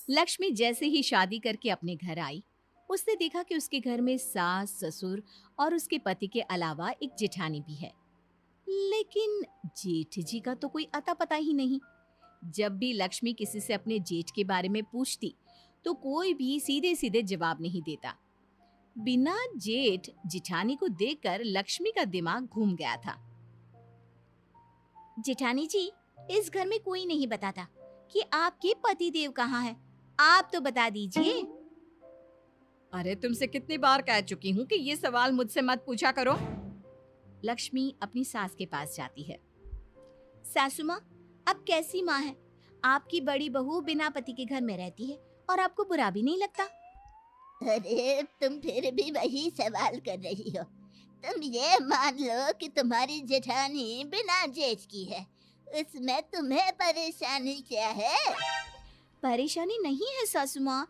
लक्ष्मी जैसे ही शादी करके अपने घर आई, उसने देखा कि उसके घर में सास, ससुर और उसके पति के अलावा एक जेठानी भी है। लेकिन जेठ जी का तो कोई अता पता ही नहीं। जब भी लक्ष्मी किसी से अपने जेठ के बारे में पूछती, तो कोई भी सीधे सीधे जवाब नहीं देता। बिना जेठ जेठानी को देखकर लक्ष्मी का दिमाग घूम गया था। जेठानी जी, इस घर में कोई नहीं बताता कि आपके पति देव कहाँ है। आप तो बता दीजिए। अरे तुमसे कितनी बार कह चुकी हूँ कि ये सवाल मुझसे मत पूछा करो। लक्ष्मी अपनी सास के पास जाती है। सासू माँ, अब कैसी माँ है? आपकी बड़ी बहू बिना पति के घर में रहती है और आपको बुरा भी नहीं लगता? अरे तुम फिर भी वही सवाल कर रही हो। तुम ये मान लो कि तुम्हारी जेठानी बिना जेठ की है। उसमें तुम्हें परेशानी क्या है? परेशानी नहीं है सासू माँ,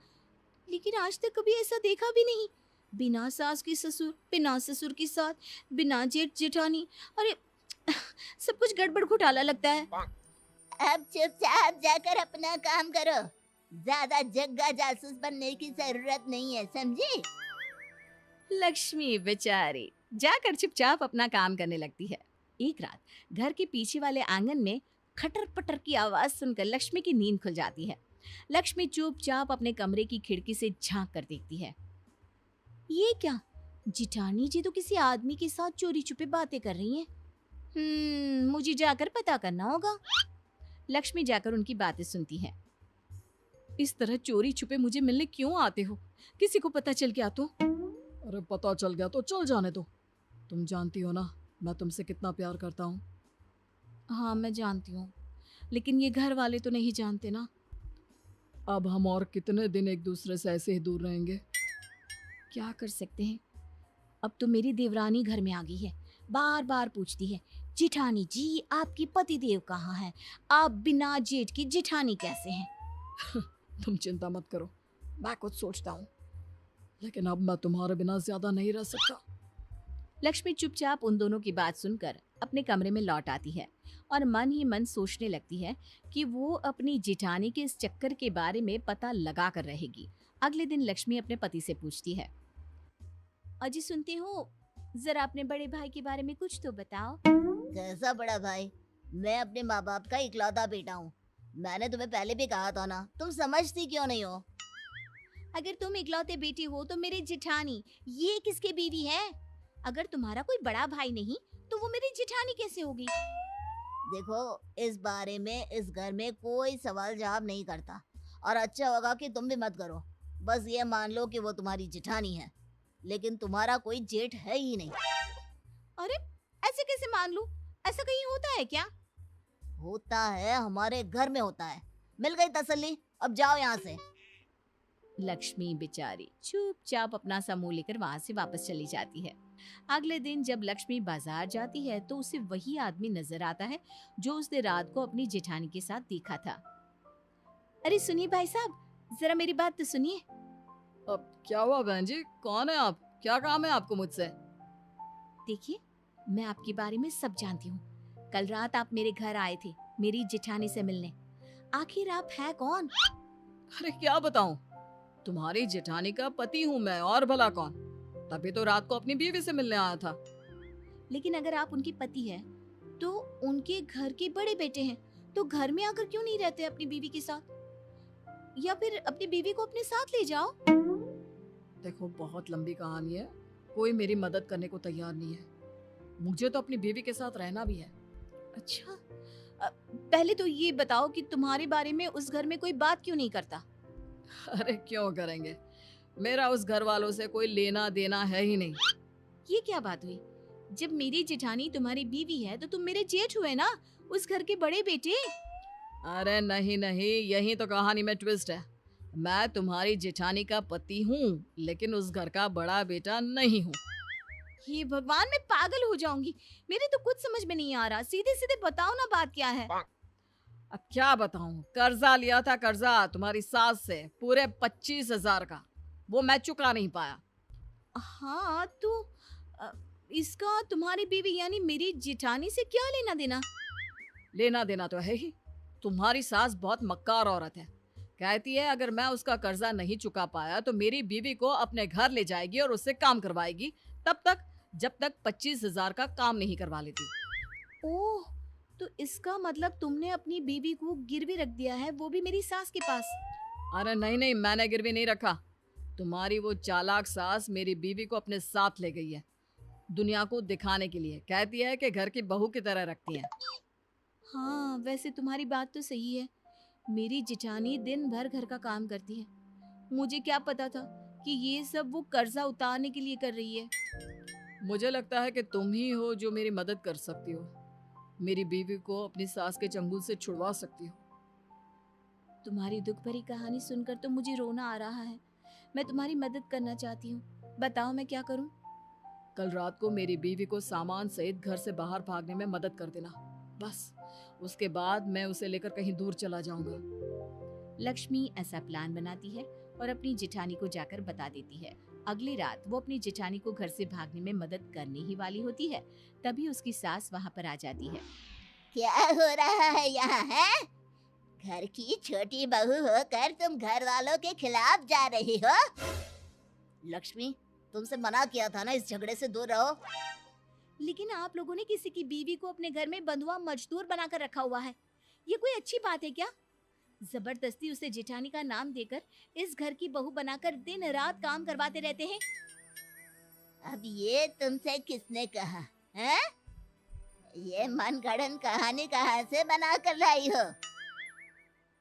लेकिन आज तक कभी ऐसा देखा भी नहीं। बिना सास की ससुर, बिना ससुर की सास, बिना जेठ जेठानी। अरे सब कुछ गड़बड़ घोटाला लगता है। अब चुपचाप जाकर अपना काम करो। ज्यादा जग्गा जासूस बनने की जरूरत नहीं है, समझी? लक्ष्मी बेचारी जाकर चुपचाप अपना काम करने लगती है। एक रात घर के पीछे वाले आंगन में खटर पटर की आवाज सुनकर लक्ष्मी की नींद खुल जाती है। लक्ष्मी चुपचाप अपने कमरे की खिड़की से झांक कर देखती है। ये क्या? जिठानी जी तो किसी आदमी के साथ चोरी छुपे बातें कर रही हैं। मुझे जाकर पता करना होगा। लक्ष्मी जाकर उनकी बातें सुनती है। इस तरह चोरी छुपे मुझे मिलने क्यों आते हो? किसी को पता चल गया तो? अरे पता चल गया तो चल जाने दो। तुम जानती हो ना मैं तुमसे कितना प्यार करता हूँ। हाँ मैं जानती हूँ, लेकिन ये घर वाले तो नहीं जानते ना। अब हम और कितने दिन एक दूसरे से ऐसे ही दूर रहेंगे? क्या कर सकते हैं? अब तो मेरी देवरानी घर में आ गई है। बार बार पूछती है, जिठानी जी आपकी पति देव कहाँ है? आप बिना जेठ की जिठानी कैसे हैं? तुम चिंता मत करो, मैं कुछ सोचता हूँ, लेकिन अब मैं तुम्हारे बिना ज्यादा नहीं रह सकता। लक्ष्मी चुपचाप उन दोनों की बात सुनकर अपने कमरे में लौट आती है और मन ही मन सोचने लगती है कि वो अपनी जेठानी के इस चक्कर के बारे में पता लगा कर रहेगी। अगले दिन लक्ष्मी अपने पति से पूछती है, अजी सुनते हो, जरा अपने बड़े भाई के बारे में कुछ तो बताओ। कैसा बड़ा भाई? मैं अपने माँ बाप का इकलौता बेटा हूँ। मैंने तुम्हें पहले भी कहा था ना, तुम समझती क्यों नहीं हो? अगर तुम इकलौते बेटे हो तो मेरी जेठानी ये किसकी बीवी है? अगर तुम्हारा कोई बड़ा भाई नहीं तो वो मेरी जेठानी कैसे होगी? देखो, इस बारे में इस घर में कोई सवाल जवाब नहीं करता, और अच्छा होगा कि तुम भी मत करो। बस ये मान लो कि वो तुम्हारी जेठानी है, लेकिन तुम्हारा कोई जेठ है ही नहीं। अरे ऐसे कैसे मान लूं? ऐसा कहीं होता है क्या? होता है, हमारे घर में होता है। मिल गई तसल्ली, अब जाओ यहाँ से। लक्ष्मी बेचारी चुपचाप अपना सा मुंह लेकर वहां से वापस चली जाती है। अगले दिन जब लक्ष्मी बाजार जाती है तो उसे वही आदमी नजर आता है जो उसने रात को अपनी जेठानी के साथ देखा था। अरे सुनिए भाई साहब, जरा मेरी बात तो सुनिए। अब क्या हुआ बहन जी, कौन है आप? क्या काम है आपको मुझसे? देखिए, मैं आपके बारे में सब जानती हूँ। कल रात आप मेरे घर आए थे मेरी जेठानी से मिलने। आखिर आप है कौन? अरे क्या बताऊं, तुम्हारी जेठानी का पति हूँ मैं, और भला कौन? तभी तो रात को अपनी बीवी से मिलने आया था। लेकिन अगर आप उनके पति हैं, तो उनके घर के बड़े बेटे हैं, तो घर में आकर क्यों नहीं रहते अपनी बीवी के साथ? या फिर अपनी बीवी को अपने साथ ले जाओ। देखो बहुत लंबी कहानी है, कोई मेरी मदद करने को तैयार नहीं है। मुझे तो अपनी बीवी के साथ रहना भी है। अच्छा, पहले तो ये बताओ कि तुम्हारे बारे में उस घर में कोई बात क्यों नहीं करता? अरे क्यों करेंगे, मेरा उस घर वालों से कोई लेना देना है ही नहीं। ये क्या बात हुई? जब मेरी जेठानी तुम्हारी बीवी है तो तुम मेरे जेठ हुए ना, उस घर के बड़े बेटे। अरे नहीं नहीं, यही तो कहानी में ट्विस्ट है। मैं तुम्हारी जेठानी का पति हूँ, लेकिन उस घर का बड़ा बेटा नहीं हूँ। हे भगवान, मैं पागल हो जाऊंगी। मेरे तो कुछ समझ में नहीं आ रहा। सीधे सीधे बताओ ना, बात क्या है? अब क्या बताऊं, कर्जा लिया था, कर्जा तुम्हारी सास से पूरे 25,000 का। वो मैं चुका नहीं पाया। हाँ तो अ, इसका तुम्हारी बीवी यानी मेरी जेठानी से क्या लेना देना? लेना देना तो है ही। तुम्हारी सास बहुत मक्कार औरत है। कहती है अगर मैं उसका कर्जा नहीं चुका पाया तो मेरी बीवी को अपने घर ले जाएगी और उससे काम करवाएगी, तब तक जब तक 25,000 का काम नहीं करवा लेती। ओह, तो इसका मतलब तुमने अपनी बीवी को गिरवी रख दिया है, वो भी मेरी सास के पास। अरे नहीं नहीं, मैंने गिरवी नहीं रखा। तुम्हारी वो चालाक सास मेरी बीवी को अपने साथ ले गई है, दुनिया को दिखाने के लिए। कहती है कि घर की बहू की तरह रखती है। हाँ, वैसे तुम्हारी बात तो सही है। मेरी जिठानी दिन भर घर का काम करती है। मुझे क्या पता था कि ये सब वो कर्जा उतारने के लिए कर रही है। मुझे लगता है कि तुम ही हो जो मेरी मदद कर सकती हो, मेरी बीवी को अपनी सास के चंगुल से छुड़वा सकती हो। तुम्हारी दुख भरी कहानी सुनकर तो मुझे रोना आ रहा है। मैं तुम्हारी मदद करना चाहती हूँ, बताओ मैं क्या करूँ? कल रात को मेरी बीवी को सामान सहित घर से बाहर भागने में मदद कर देना, बस उसके बाद मैं उसे लेकर कहीं दूर चला जाऊंगा। लक्ष्मी ऐसा प्लान बनाती है और अपनी जेठानी को जाकर बता देती है। अगली रात वो अपनी जेठानी को घर से भागने में मदद करने ही वाली होती है, तभी उसकी सास वहाँ पर आ जाती है। क्या हो रहा है यहाँ है? घर की छोटी बहू होकर तुम घर वालों के खिलाफ जा रही हो? लक्ष्मी, तुमसे मना किया था ना इस झगड़े से दूर रहो। लेकिन आप लोगों ने किसी की बीवी को अपने घर में बंधुआ मजदूर बनाकर रखा हुआ है, ये कोई अच्छी बात है क्या? जबरदस्ती उसे जेठानी का नाम देकर इस घर की बहू बनाकर दिन रात काम करवाते रहते हैं। अब ये तुमसे किसने कहा है? ये मनगढ़ंत कहानी कहाँ से बना कर लाई हो?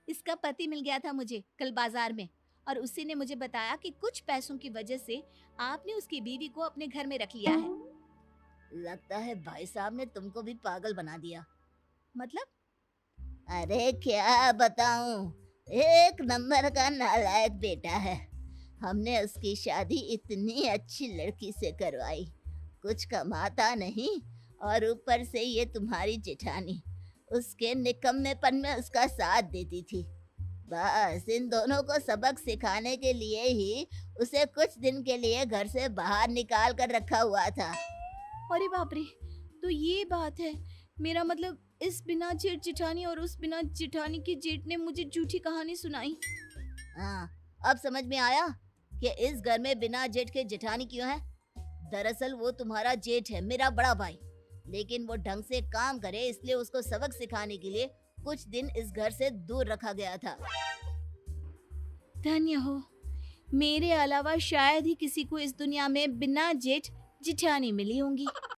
इसका पति मिल गया था मुझे कल बाजार में, और उसी ने मुझे बताया कि कुछ पैसों की वजह से आपने उसकी बीवी को अपने घर में रख लिया है। लगता है भाई साहब ने तुमको भी पागल बना दिया। मतलब? अरे क्या बताऊं, एक नंबर का नालायक बेटा है। हमने उसकी शादी इतनी अच्छी लड़की से करवाई, कुछ कमाता नहीं और ऊपर से ये तुम्हारी जेठानी उसके निकम्मेपन में उसका साथ देती थी। बस इन दोनों को सबक सिखाने के लिए ही उसे कुछ दिन के लिए घर से बाहर निकाल कर रखा हुआ था। अरे बाप रे, तो ये बात है। मेरा मतलब इस बिना जेठ जेठानी और उस बिना जेठानी की जेठ ने मुझे झूठी कहानी सुनाई। हाँ, अब समझ में आया कि इस घर में बिना जेठ के जेठानी क्यों है। दरअसल वो तुम्हारा जेठ है, मेरा बड़ा भाई, लेकिन वो ढंग से काम करे इसलिए उसको सबक सिखाने के लिए कुछ दिन इस घर से दूर रखा गया था। धन्य हो, मेरे अलावा शायद ही किसी को इस दुनिया में बिना जेठ जिठानी मिली होंगी।